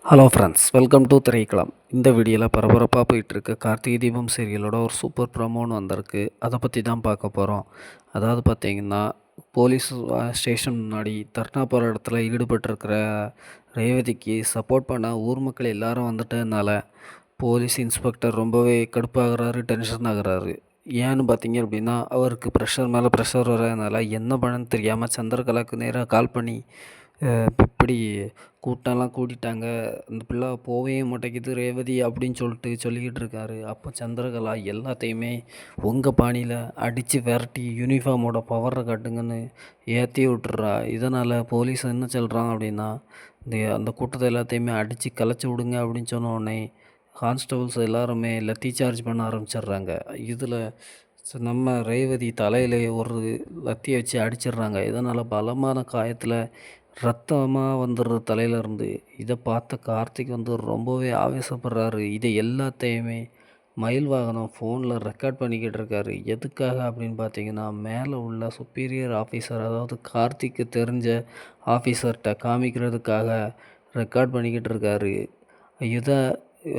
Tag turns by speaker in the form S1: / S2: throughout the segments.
S1: Hello friends, welcome to Thiraikkalam. இந்த வீடியோவில் பரபரப்பாக போயிட்டுருக்கு கார்த்திகை தீபம் சீரியலோட ஒரு சூப்பர் ப்ரமோன்னு வந்திருக்கு. அதை பற்றி தான் பார்க்க போகிறோம். அதாவது பார்த்திங்கன்னா, போலீஸ் ஸ்டேஷன் முன்னாடி தர்ணா போராட்டத்தில் ஈடுபட்டிருக்கிற ரேவதிக்கு சப்போர்ட் பண்ண ஊர் மக்கள் எல்லாரும் வந்துட்டதுனால போலீஸ் இன்ஸ்பெக்டர் ரொம்பவே கடுப்பாகிறாரு, டென்ஷன் ஆகுறாரு. ஏன்னு பார்த்தீங்க அப்படின்னா, அவருக்கு ப்ரெஷர் மேலே ப்ரெஷர் வர்றதுனால என்ன பண்ணன்னு தெரியாமல் சந்திரகலாவுக்கு நேராக கால் பண்ணி இப்படி கூட்டம்லாம் கூட்டிட்டாங்க, இந்த பிள்ளை போகவே மாட்டேங்குது ரேவதி அப்படின்னு சொல்லிக்கிட்டு இருக்காரு. அப்போ சந்திரகலா எல்லாத்தையுமே உங்கள் பாணியில் அடித்து விரட்டி யூனிஃபார்மோட பவரை காட்டுங்கன்னு ஏற்றி விட்டுறா. இதனால் போலீஸ் என்ன சொல்கிறாங்க அப்படின்னா, அந்த கூட்டத்தை எல்லாத்தையுமே அடித்து கலைச்சி விடுங்க அப்படின்னு சொன்ன உடனே கான்ஸ்டபுள்ஸ் எல்லாருமே லத்தி சார்ஜ் பண்ண ஆரம்பிச்சிடுறாங்க. இதில் நம்ம ரேவதி தலையில் ஒரு லத்தியை வச்சு அடிச்சிடுறாங்க. இதனால் பலமான காயத்தில் ரத்தமாக வந்துடுறது தலையிலேருந்து. இதை பார்த்த கார்த்திக் ரொம்பவே ஆவேசப்படுறாரு. இதை எல்லாத்தையுமே மயில் வாகனம் ஃபோனில் ரெக்கார்ட் பண்ணிக்கிட்டு இருக்காரு. எதுக்காக அப்படின்னு பார்த்தீங்கன்னா, மேலே உள்ள சுப்பீரியர் ஆஃபீஸர், அதாவது கார்த்திக்கு தெரிஞ்ச ஆஃபீஸர்கிட்ட காமிக்கிறதுக்காக ரெக்கார்ட் பண்ணிக்கிட்டு இருக்காரு. இதை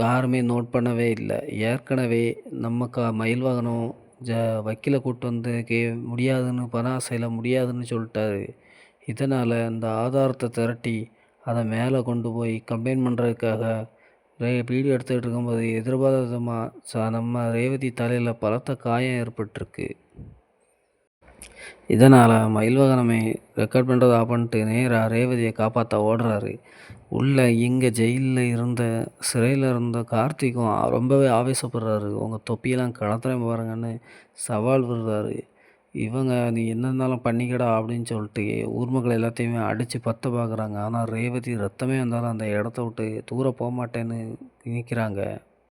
S1: யாருமே நோட் பண்ணவே இல்லை. ஏற்கனவே நம்ம மயில் வாகனம் வக்கீலை கூப்பிட்டு வந்து முடியாதுன்னு பணாசையில் முடியாதுன்னு சொல்லிட்டாரு. இதனால் இந்த ஆதாரத்தை திரட்டி அதை மேலே கொண்டு போய் கம்ப்ளைண்ட் பண்ணுறதுக்காக வீடியோ எடுத்துக்கிட்டு இருக்கும்போது எதிர்பாராதமாக நம்ம ரேவதி தலையில் பலத்த காயம் ஏற்பட்டிருக்கு. இதனால் மயில்வாகனமே ரெக்கார்ட் பண்ணுறதை ஆஃப் பண்ணிட்டு நேராக ரேவதியை காப்பாற்ற ஓடுறாரு. உள்ளே இங்கே ஜெயிலில் இருந்த சிறையில் இருந்த கார்த்திக்கும் ரொம்பவே ஆவேசப்படுறாரு. உங்கள் தொப்பியெல்லாம் கடத்துறேன் பாருங்கன்னு சவால் விடுறாரு. இவங்க நீ என்ன இருந்தாலும் பண்ணிக்கடா அப்படின்னு சொல்லிட்டு ஊர் மக்கள் எல்லாத்தையுமே அடித்து பற்ற பார்க்குறாங்க. ஆனால் ரேவதி ரத்தமே வந்தாலும் அந்த இடத்த விட்டு தூர போக மாட்டேன்னு நிற்கிறாங்க.